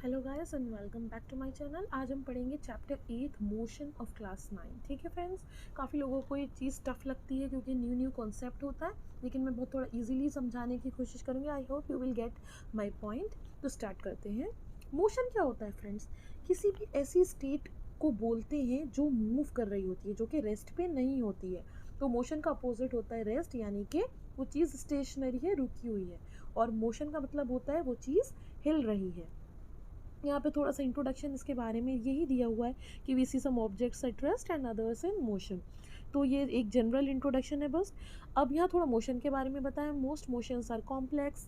Hello guys and welcome back to my channel. आज हम पढ़ेंगे चैप्टर 8 मोशन ऑफ क्लास 9। ठीक है फ्रेंड्स, काफ़ी लोगों को ये चीज़ टफ लगती है क्योंकि न्यू कॉन्सेप्ट होता है, लेकिन मैं बहुत थोड़ा इजीली समझाने की कोशिश करूँगी। I hope you will get my point. तो स्टार्ट करते हैं। मोशन क्या होता है फ्रेंड्स? किसी भी ऐसी स्टेट को बोलते हैं जो मूव कर रही होती है, जो कि रेस्ट पे नहीं होती है। तो मोशन का अपोजिट होता है रेस्ट, यानी कि वो चीज़ स्टेशनरी है, रुकी हुई है। और मोशन का मतलब होता है वो चीज़ हिल रही है। यहाँ पे थोड़ा सा इंट्रोडक्शन इसके बारे में यही दिया हुआ है कि we see some objects at rest and others in motion. तो ये एक जनरल इंट्रोडक्शन है बस। अब यहाँ थोड़ा मोशन के बारे में बताया। Most motions are complex.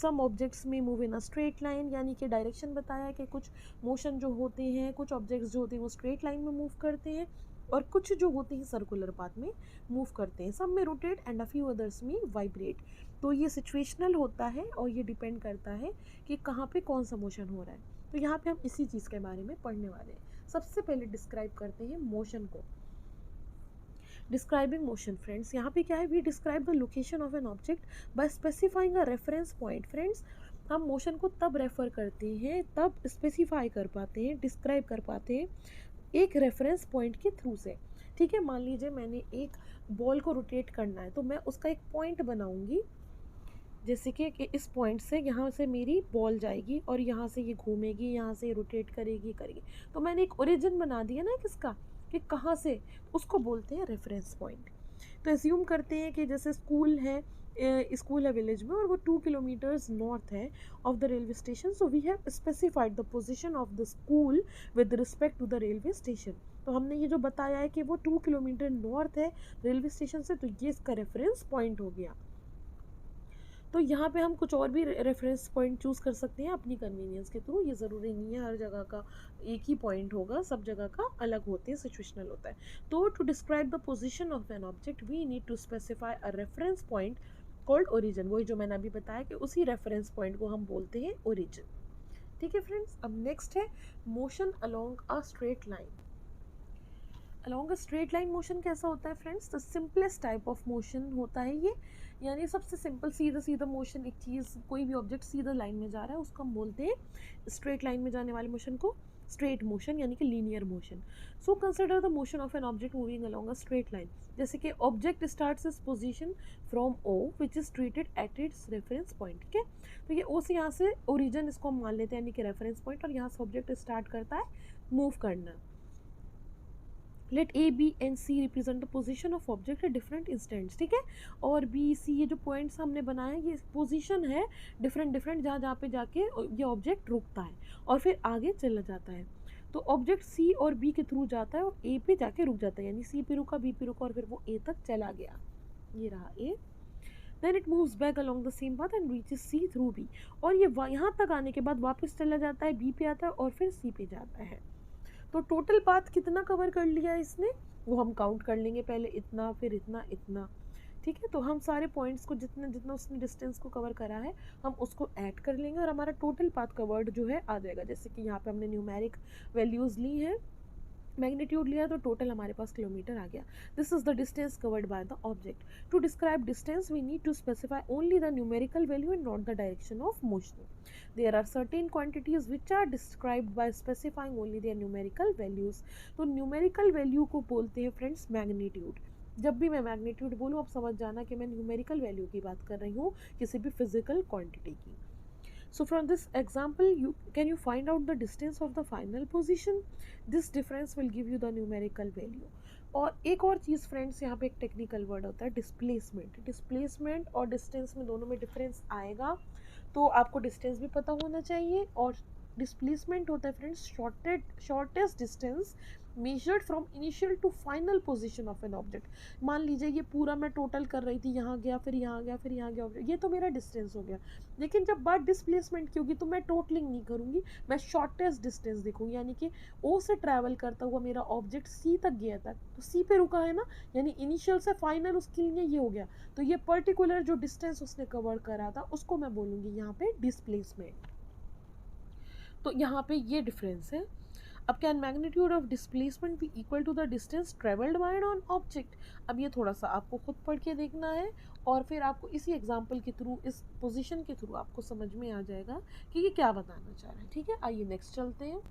Some objects में move in a straight line, यानी कि डायरेक्शन बताया है कि कुछ मोशन जो होते हैं, कुछ ऑब्जेक्ट्स जो होते हैं वो स्ट्रेट लाइन में मूव करते हैं और कुछ जो होते हैं सर्कुलर पाथ में मूव करते हैं। सब में rotate and a few others में वाइब्रेट। तो ये सिचुएशनल होता है और ये डिपेंड करता है कि कहाँ पे कौन सा मोशन हो रहा है। तो यहाँ पे हम इसी चीज़ के बारे में पढ़ने वाले हैं। सबसे पहले डिस्क्राइब करते हैं मोशन को। डिस्क्राइबिंग मोशन फ्रेंड्स, यहाँ पे क्या है? We describe the location of an object by specifying a reference point. Friends, हम मोशन को तब रेफर करते हैं, तब स्पेसिफाई कर पाते हैं, डिस्क्राइब कर पाते हैं एक रेफरेंस पॉइंट के थ्रू से। ठीक है, मान लीजिए मैंने एक बॉल को रोटेट करना है, तो मैं उसका एक पॉइंट बनाऊंगी। जैसे कि इस पॉइंट से यहाँ से मेरी बॉल जाएगी और यहाँ से ये घूमेगी, यहाँ से रोटेट करेगी करेगी। तो मैंने एक ओरिजिन बना दिया ना किसका, कि कहाँ से, उसको बोलते हैं रेफरेंस पॉइंट। तो एज्यूम करते हैं कि जैसे स्कूल है विलेज में और वो 2 किलोमीटर्स नॉर्थ है of the railway station. So we have specified the position of the school with respect to the railway station. तो हमने ये जो बताया है कि वो 2 किलोमीटर नॉर्थ है रेलवे स्टेशन से, तो ये इसका रेफरेंस पॉइंट हो गया। तो यहाँ पे हम कुछ और भी रेफरेंस पॉइंट चूज़ कर सकते हैं अपनी कन्वीनियंस के थ्रू। ये ज़रूरी नहीं है हर जगह का एक ही पॉइंट होगा, सब जगह का अलग होते हैं, सिचुएशनल होता है। तो to describe the position of an object we need to specify a reference point called origin. वही जो मैंने अभी बताया कि उसी रेफरेंस पॉइंट को हम बोलते हैं ओरिजिन। ठीक है फ्रेंड्स, अब नेक्स्ट है motion along a straight line. Along a straight line motion कैसा होता है friends? The simplest type of motion होता है ये, यानी सबसे सिंपल सीधा सीधा मोशन। एक चीज़, कोई भी ऑब्जेक्ट सीधा लाइन में जा रहा है उसको हम बोलते हैं, स्ट्रेट लाइन में जाने वाले मोशन को स्ट्रेट मोशन यानी कि linear motion. So consider the motion of an object moving along a straight line. जैसे कि object starts its position from O which is treated at its reference point. ठीक है, तो ये ओ से यहाँ से ओरिजिन इसको हम मान लेते हैं यानी कि रेफरेंस पॉइंट, और यहाँ से ऑब्जेक्ट स्टार्ट करता है मूव करना। Let A B and C represent the position of object at different instants. ठीक है, और बी सी ये जो पॉइंट्स हमने बनाए ये पोजीशन है डिफरेंट डिफरेंट, जहाँ जहाँ पे जाके ये ऑब्जेक्ट रुकता है और फिर आगे चला जाता है। तो ऑब्जेक्ट सी और बी के थ्रू जाता है और ए पे जाके रुक जाता है, यानी सी पे रुका, बी पे रुका और फिर वो ए तक चला गया। ये रहा A. Then it moves back along the same path and reaches C through B. और ये यहाँ तक आने के बाद वापस चला जाता है, बी पे आता है और फिर सी पे जाता है। तो टोटल पाथ कितना कवर कर लिया इसने, वो हम काउंट कर लेंगे। पहले इतना, फिर इतना, इतना। ठीक है, तो हम सारे पॉइंट्स को जितना जितना उसने डिस्टेंस को कवर करा है हम उसको ऐड कर लेंगे और हमारा टोटल पाथ कवर्ड जो है आ जाएगा। जैसे कि यहाँ पे हमने न्यूमेरिक वैल्यूज़ ली हैं, मैग्नीट्यूड लिया, तो टोटल हमारे पास किलोमीटर आ गया। This is the distance covered by the object. To describe distance we need to specify only the numerical value and not the direction of motion. There are certain quantities which are described by specifying only their numerical values. तो numerical value को बोलते हैं friends magnitude. जब भी मैं magnitude बोलूँ आप समझ जाना कि मैं न्यूमेरिकल वैल्यू की बात कर रही हूँ, किसी भी फिजिकल क्वांटिटी की। So from this example, can you find out the distance of the final position? This difference will give you the numerical value. और एक और चीज़ फ्रेंड्स, यहाँ पे एक टेक्निकल वर्ड होता है डिस्प्लेसमेंट। डिस्प्लेसमेंट और डिस्टेंस में दोनों में डिफरेंस आएगा, तो आपको डिस्टेंस भी पता होना चाहिए। और डिस्प्लेसमेंट होता है friends shortest distance measured from initial to final position of an object. मान लीजिए ये पूरा मैं टोटल कर रही थी, यहाँ गया फिर यहाँ गया फिर यहाँ गया, ये तो मेरा डिस्टेंस हो गया। लेकिन जब बात डिस्प्लेसमेंट की होगी तो मैं टोटलिंग नहीं करूँगी, मैं शॉर्टेस्ट डिस्टेंस देखूँगी। यानी कि ओ से ट्रैवल करता हुआ मेरा ऑब्जेक्ट सी तक गया था, तो सी पे रुका है ना, यानी इनिशियल से फाइनल उसके लिए ये हो गया। तो ये पर्टिकुलर जो डिस्टेंस उसने कवर करा था उसको मैं बोलूँगी यहाँ पे डिस्प्लेसमेंट। तो यहाँ पे ये डिफरेंस है। अब can magnitude of displacement be equal to the distance travelled by an object. अब ये थोड़ा सा आपको खुद पढ़ के देखना है और फिर आपको इसी एग्जाम्पल के थ्रू, इस पोजीशन के थ्रू आपको समझ में आ जाएगा कि ये क्या बताना चाह रहे हैं। ठीक है, आइए नेक्स्ट चलते हैं।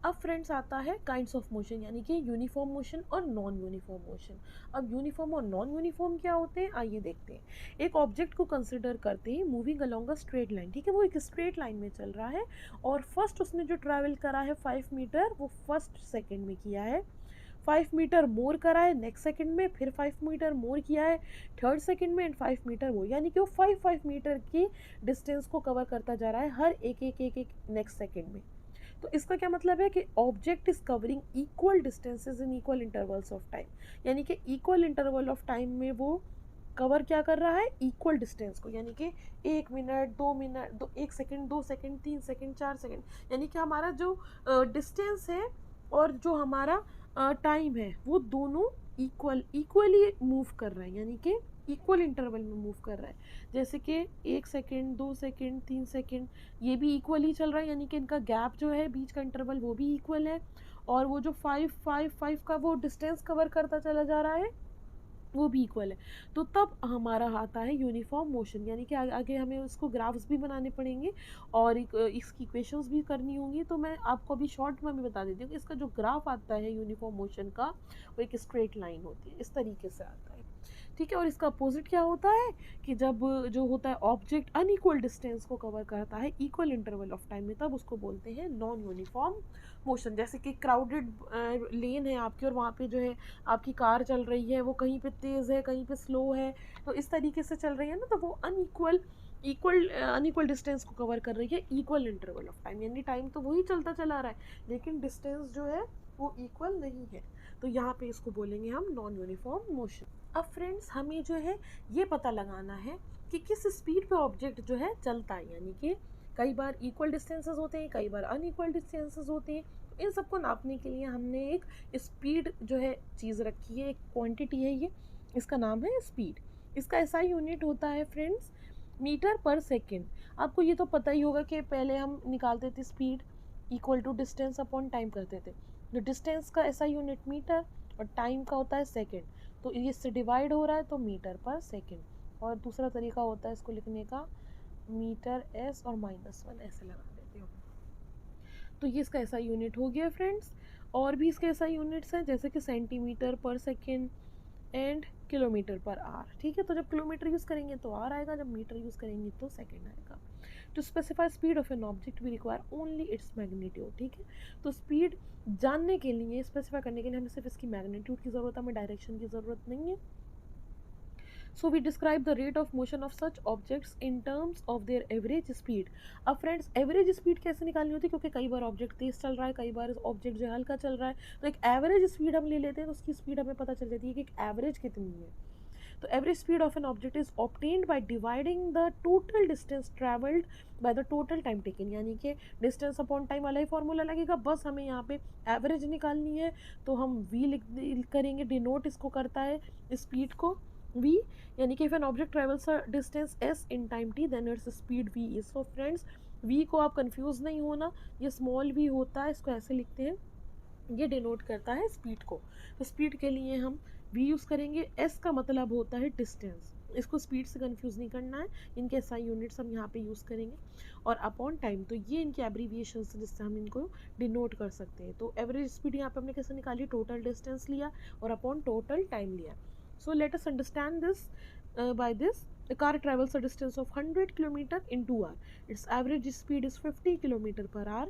अब फ्रेंड्स आता है काइंड्स ऑफ मोशन, यानी कि यूनिफॉर्म मोशन और नॉन यूनिफॉर्म मोशन। अब यूनिफॉर्म और नॉन यूनिफॉर्म क्या होते हैं, आइए देखते हैं। एक ऑब्जेक्ट को कंसिडर करते हैं moving along a straight line. ठीक है, वो एक स्ट्रेट लाइन में चल रहा है और फर्स्ट उसने जो ट्रैवल करा है 5 मीटर, वो फर्स्ट सेकेंड में किया है। 5 मीटर मोर करा है नेक्स्ट सेकंड में, फिर 5 मीटर मोर किया है थर्ड सेकंड में, एंड 5 मीटर मोर, यानी कि वो 5 मीटर की डिस्टेंस को कवर करता जा रहा है हर एक नेक्स्ट सेकंड में। तो इसका क्या मतलब है कि object is covering equal distances in equal intervals of time, यानी कि इक्वल इंटरवल ऑफ टाइम में वो कवर क्या कर रहा है, इक्वल डिस्टेंस को, यानी कि 1 minute 2 minute 1 second 2 second 3 second 4 second, यानी कि हमारा जो डिस्टेंस है और जो हमारा टाइम है वो दोनों इक्वली मूव कर रहे हैं, यानी कि इक्वल इंटरवल में मूव कर रहा है। जैसे कि 1 सेकंड 2 सेकंड 3 सेकंड ये भी इक्वल ही चल रहा है, यानी कि इनका गैप जो है बीच का इंटरवल वो भी इक्वल है, और वो जो 5 का वो डिस्टेंस कवर करता चला जा रहा है वो भी इक्वल है। तो तब हमारा आता है यूनिफॉर्म मोशन, यानी कि आगे हमें उसको ग्राफ्स भी बनाने पड़ेंगे और इसकी इक्वेशंस भी करनी होंगी। तो मैं आपको अभी शॉर्ट में भी बता देती हूँ कि इसका जो ग्राफ आता है यूनिफॉर्म मोशन का, वो एक स्ट्रेट लाइन होती है, इस तरीके से आता है। ठीक है, और इसका अपोजिट क्या होता है कि जब जो होता है ऑब्जेक्ट अनइक्वल डिस्टेंस को कवर करता है इक्वल इंटरवल ऑफ टाइम में, तब उसको बोलते हैं नॉन यूनिफॉर्म मोशन। जैसे कि क्राउडेड लेन है आपकी और वहाँ पे जो है आपकी कार चल रही है, वो कहीं पे तेज़ है कहीं पे स्लो है, तो इस तरीके से चल रही है ना, तो वो अनइक्वल डिस्टेंस को कवर कर रही है इक्वल इंटरवल ऑफ टाइम, यानी टाइम तो वही चलता चला रहा है लेकिन डिस्टेंस जो है वो इक्वल नहीं है। तो यहाँ पे इसको बोलेंगे हम नॉन यूनिफॉर्म मोशन। अब फ्रेंड्स हमें जो है ये पता लगाना है कि किस स्पीड पे ऑब्जेक्ट जो है चलता है, यानी कि कई बार इक्वल डिस्टेंसेस होते हैं, कई बार अनइक्वल डिस्टेंसेस होते हैं। तो इन सबको नापने के लिए हमने एक स्पीड जो है चीज़ रखी है, एक क्वांटिटी है ये, इसका नाम है स्पीड। इसका ऐसा यूनिट होता है फ्रेंड्स मीटर पर सेकेंड। आपको ये तो पता ही होगा कि पहले हम निकालते थे speed equal to distance upon time करते थे। जो डिस्टेंस का ऐसा यूनिट मीटर और टाइम का होता है सेकेंड, तो इससे डिवाइड हो रहा है तो मीटर पर सेकेंड। और दूसरा तरीका होता है इसको लिखने का, मीटर एस और -1 ऐसे लगा देते हो। तो ये इसका ऐसा यूनिट हो गया फ्रेंड्स। और भी इसके ऐसा यूनिट्स हैं जैसे कि सेंटीमीटर पर सेकेंड एंड किलोमीटर पर आर। ठीक है, तो जब किलोमीटर यूज़ करेंगे तो आर आएगा, जब मीटर यूज़ करेंगे तो सेकेंड आएगा। To specify speed of an object we require only its magnitude. ठीक है, तो स्पीड जानने के लिए, स्पेसिफाई करने के लिए हमें सिर्फ इसकी मैग्नीट्यूड की ज़रूरत है, हमें डायरेक्शन की ज़रूरत नहीं है। So we describe the rate of motion of such objects in terms of their average speed. अब फ्रेंड्स एवरेज स्पीड कैसे निकालनी होती है, क्योंकि कई बार ऑब्जेक्ट तेज चल रहा है, कई बार ऑब्जेक्ट जो हल्का चल रहा है, तो एक एवरेज स्पीड हम ले लेते हैं, तो उसकी स्पीड हमें पता चल जाती है कि एक एवरेज कितनी है। तो average speed of an object is obtained by dividing the total distance travelled by the total time taken, यानी कि डिस्टेंस अपॉन टाइम वाला ही फॉर्मूला लगेगा, बस हमें यहाँ पे एवरेज निकालनी है। तो हम वी लिख करेंगे, डिनोट इसको करता है स्पीड को v, यानी कि if an object travels a distance s in time t then its speed v is. So friends v को आप कंफ्यूज नहीं होना, ये स्मॉल v होता है, इसको ऐसे लिखते हैं, ये डिनोट करता है स्पीड को। तो स्पीड के लिए हम v यूज़ करेंगे, s का मतलब होता है डिस्टेंस, इसको स्पीड से कंफ्यूज नहीं करना है, इनके एसआई यूनिट्स हम यहाँ पे यूज़ करेंगे। और अपॉन टाइम, तो ये इनके एब्रीविएशन है जिससे हम इनको डिनोट कर सकते हैं। तो एवरेज स्पीड यहाँ पे हमने कैसे निकाली, टोटल डिस्टेंस लिया और अपॉन टोटल टाइम लिया। So let us understand this by this. A car travels a distance of 100 km in 2 hours. Its average speed is 50 km per hour.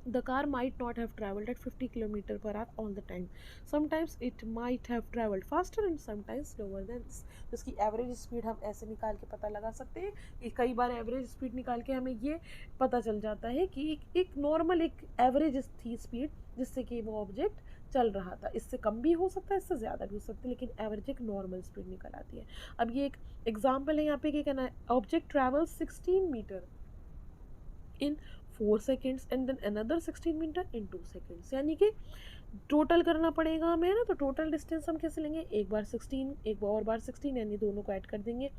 The car might not have traveled at 50 km per hour all the time. Sometimes it might have traveled faster and sometimes slower than this. तो इसकी average speed हम ऐसे निकाल के पता लगा सकते हैं कि कई बार एवरेज स्पीड निकाल के हमें ये पता चल जाता है कि एक नॉर्मल एक एवरेज थी स्पीड जिससे कि वो ऑब्जेक्ट चल रहा था। इससे कम भी हो सकता है, इससे ज़्यादा भी हो सकता है, लेकिन एवरेज एक नॉर्मल स्पीड निकल आती है। अब ये एक एग्जाम्पल है यहाँ पे कि object travels 16 metre in 4 seconds and then another 16 metre in 2 seconds, यानी कि टोटल करना पड़ेगा हमें ना। तो टोटल डिस्टेंस हम कैसे लेंगे, एक बार 16 एक और बार 16, यानी दोनों को ऐड कर देंगे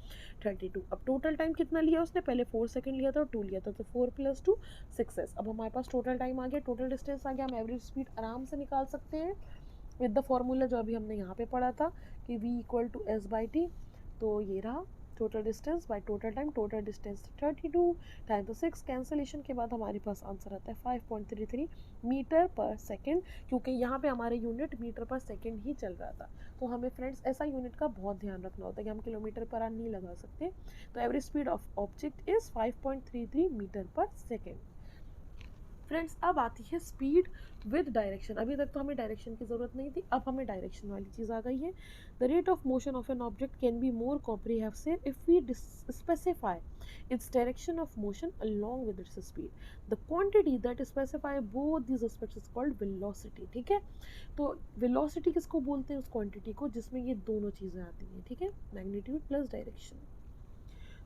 32। अब टोटल टाइम कितना लिया उसने, पहले 4 सेकंड लिया था और 2 लिया था, तो 4 + 2 6s। अब हमारे पास टोटल टाइम आ गया, टोटल डिस्टेंस आ गया। हम एवरेज स्पीड आराम से निकाल सकते हैं विद द फॉर्मूला जो अभी हमने यहाँ पे पढ़ा था कि v = s/t। तो ये रहा total distance by total time, total distance 32 time तो 6, कैंसलेशन के बाद हमारे पास आंसर आता है 5.33 मीटर पर सेकेंड, क्योंकि यहाँ पे हमारे यूनिट मीटर पर सेकेंड ही चल रहा था। तो हमें फ्रेंड्स ऐसा यूनिट का बहुत ध्यान रखना होता है कि हम किलोमीटर पर आवर नहीं लगा सकते। तो average speed of object is 5.33 metre per second. Friends अब आती है स्पीड विद डायरेक्शन। अभी तक तो हमें डायरेक्शन की ज़रूरत नहीं थी, अब हमें डायरेक्शन वाली चीज़ आ गई है। The rate of motion of an object can be more comprehensive if we specify its direction of motion along with its speed. The quantity that specify both these aspects is called velocity। ठीक है, तो velocity किसको बोलते हैं, उस quantity को जिसमें ये दोनों चीज़ें आती हैं। ठीक है, मैग्नीट्यूड प्लस डायरेक्शन।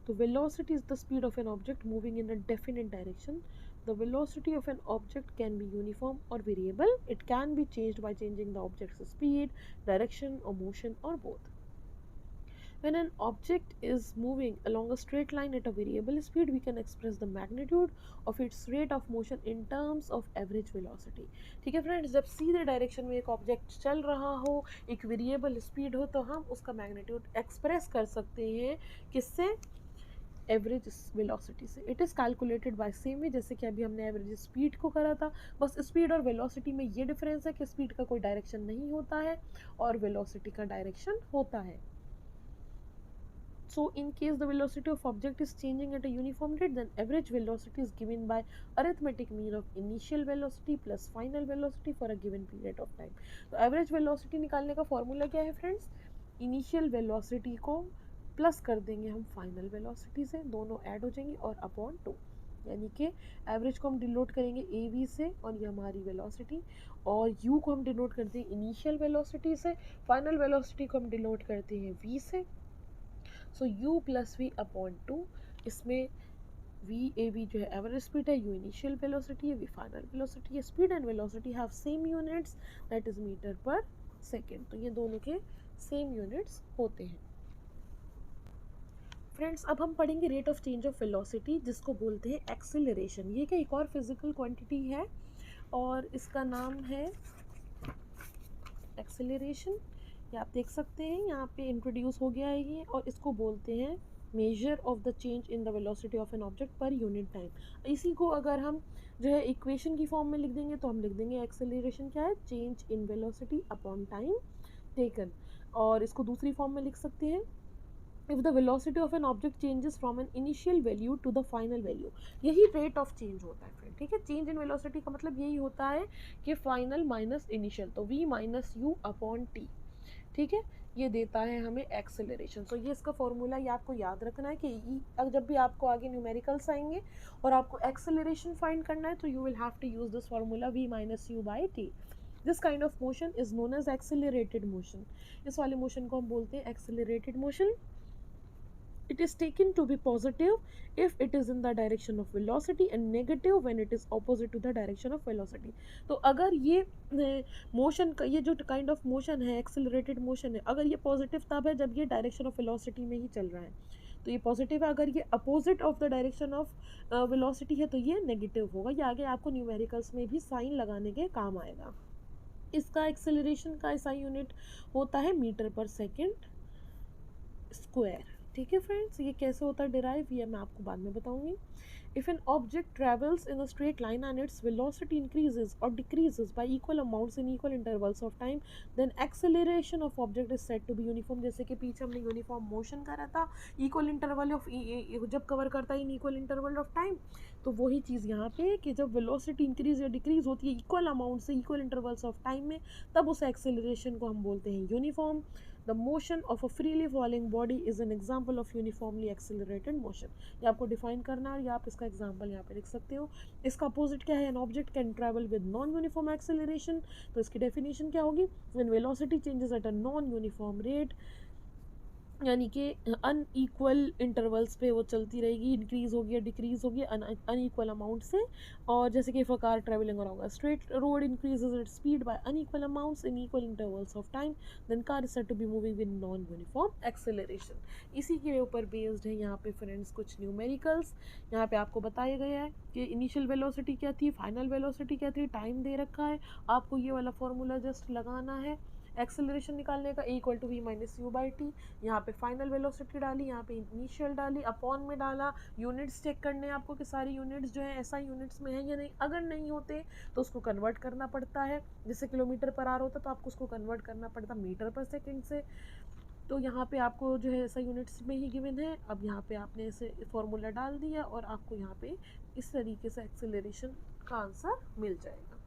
तो velocity is the speed of an object moving in a definite direction. The velocity of an object can be uniform or variable. It can be changed by changing the object's speed, direction or motion or both. When an object is moving along a straight line at a variable speed, we can express the magnitude of its rate of motion in terms of average velocity। ठीक है friends, जब सीधे direction में एक object चल रहा हो, एक वेरिएबल स्पीड हो, तो हम उसका मैग्नीट्यूड एक्सप्रेस कर सकते हैं किससे, एवरेज वेलोसिटी से। It is calculated by same way, जैसे कि अभी हमने एवरेज स्पीड को करा था। बस स्पीड और वेलोसिटी में ये डिफरेंस है कि स्पीड का कोई डायरेक्शन नहीं होता है और वेलोसिटी का डायरेक्शन होता है। So in case the velocity of object is changing at a uniform rate, then average velocity is given by arithmetic mean of initial velocity plus final velocity for a given period of time। तो average velocity निकालने का formula क्या है friends, initial velocity को plus कर देंगे हम final velocity से, दोनों ऐड हो जाएंगे और अपॉन 2, यानी कि एवरेज को हम डिनोट करेंगे AV से और ये हमारी वेलोसिटी, और U को हम डिनोट करते हैं इनिशियल वेलोसिटी से, फाइनल वेलोसिटी को हम डिनोट करते हैं V से। सो u + v अपॉन 2, इसमें v जो है एवरेज स्पीड है, u इनिशियल वेलोसिटी है, v फाइनल वेलोसिटी है। Speed and velocity have same units, that is metre per second. तो ये दोनों के सेम यूनिट्स होते हैं। फ्रेंड्स अब हम पढ़ेंगे rate of change of velocity, जिसको बोलते हैं एक्सेलरेशन। ये क्या एक और फिजिकल क्वांटिटी है और इसका नाम है एक्सेलरेशन। ये आप देख सकते हैं यहाँ पे इंट्रोड्यूस हो गया है ये, और इसको बोलते हैं measure of the change in the velocity of an object per unit time. इसी को अगर हम जो है इक्वेशन की फॉर्म में लिख देंगे तो हम लिख देंगे एक्सेलरेशन क्या है, change in velocity upon time taken. और इसको दूसरी फॉर्म में लिख सकते हैं, if the velocity of an object changes from an initial value to the final value। यही रेट ऑफ चेंज होता है फ्रेंड। ठीक है, चेंज इन वेलोसिटी का मतलब यही होता है कि फाइनल माइनस इनिशियल, तो v - u अपॉन t। ठीक है, ये देता है हमें एक्सेलरेशन। सो ये इसका फॉर्मूला, ये आपको याद रखना है कि जब भी आपको आगे न्यूमेरिकल्स आएंगे और आपको एक्सेलरेशन फाइंड करना है तो you will have to use this formula v - u by t। This kind of motion is known as accelerated motion. इस वाले मोशन को हम बोलते हैं accelerated motion. It is taken to be positive if it is in the direction of velocity and negative when it is opposite to the direction of velocity। तो अगर ये motion का, ये जो काइंड ऑफ मोशन है accelerated motion है, अगर ये पॉजिटिव तब है जब ये डायरेक्शन ऑफ वेलोसिटी में ही चल रहा है, तो ये पॉजिटिव है। अगर ये opposite of the direction of velocity है तो ये नेगेटिव होगा। ये आगे आपको न्यूमेरिकल्स में भी साइन लगाने के काम आएगा। इसका एक्सेलरेशन का ऐसा यूनिट होता है मीटर पर सेकेंड स्क्वायर। ठीक है फ्रेंड्स, ये कैसे होता है डिराइव, ये मैं आपको बाद में बताऊंगी। If an object travels in a straight line and its velocity increases और decreases by equal amounts in equal intervals of time, then acceleration of object is said to be uniform. जैसे कि पीछे हमने यूनिफॉर्म मोशन करा था, equal interval of जब cover करता है in equal interval of time, तो वही चीज़ यहाँ पे कि जब वेलोसिटी इंक्रीज या डिक्रीज होती है इक्वल अमाउंट से इक्वल इंटरवल्स ऑफ टाइम में, तब उस एक्सेलरेशन को हम बोलते हैं uniform. The motion of a freely falling body is an example of uniformly accelerated motion। ये आपको डिफाइन करना है, या आप इसका एग्जांपल यहाँ पे लिख सकते हो। इसका अपोजिट क्या है, N object can travel with non uniform acceleration. तो इसकी डेफिनेशन क्या होगी, when velocity changes at a non uniform rate यानी कि अनइक्वल इंटरवल्स पे वो चलती रहेगी, इंक्रीज़ होगी या डिक्रीज़ होगी अनइक्वल अमाउंट से। और जैसे कि if a car travelling along a straight road increases its speed by unequal amounts in equal intervals of time, then car is said to be moving with non uniform acceleration. इसी के ऊपर based है यहाँ पे friends कुछ numericals. यहाँ पे आपको बताया गया है कि इनिशियल वेलोसिटी क्या थी, फाइनल वेलोसिटी क्या थी, टाइम दे रखा है, आपको ये वाला फॉर्मूला जस्ट लगाना है एक्सेलरेशन निकालने का, equal to v minus u by t. यहाँ पे फाइनल वेलोसिटी डाली, यहाँ पे इनिशियल डाली, अपॉन में डाला, यूनिट्स चेक करने हैं आपको कि सारी यूनिट्स जो है एसआई यूनिट्स में है या नहीं, अगर नहीं होते तो उसको कन्वर्ट करना पड़ता है, जैसे किलोमीटर पर आवर होता तो आपको उसको कन्वर्ट करना पड़ता मीटर पर सेकेंड से। तो यहाँ पे आपको जो है ऐसा यूनिट्स में ही गिवन है। अब यहाँ पे आपने ऐसे फॉर्मूला डाल दिया और आपको यहाँ पे इस तरीके से एक्सेलरेशन का आंसर मिल जाएगा।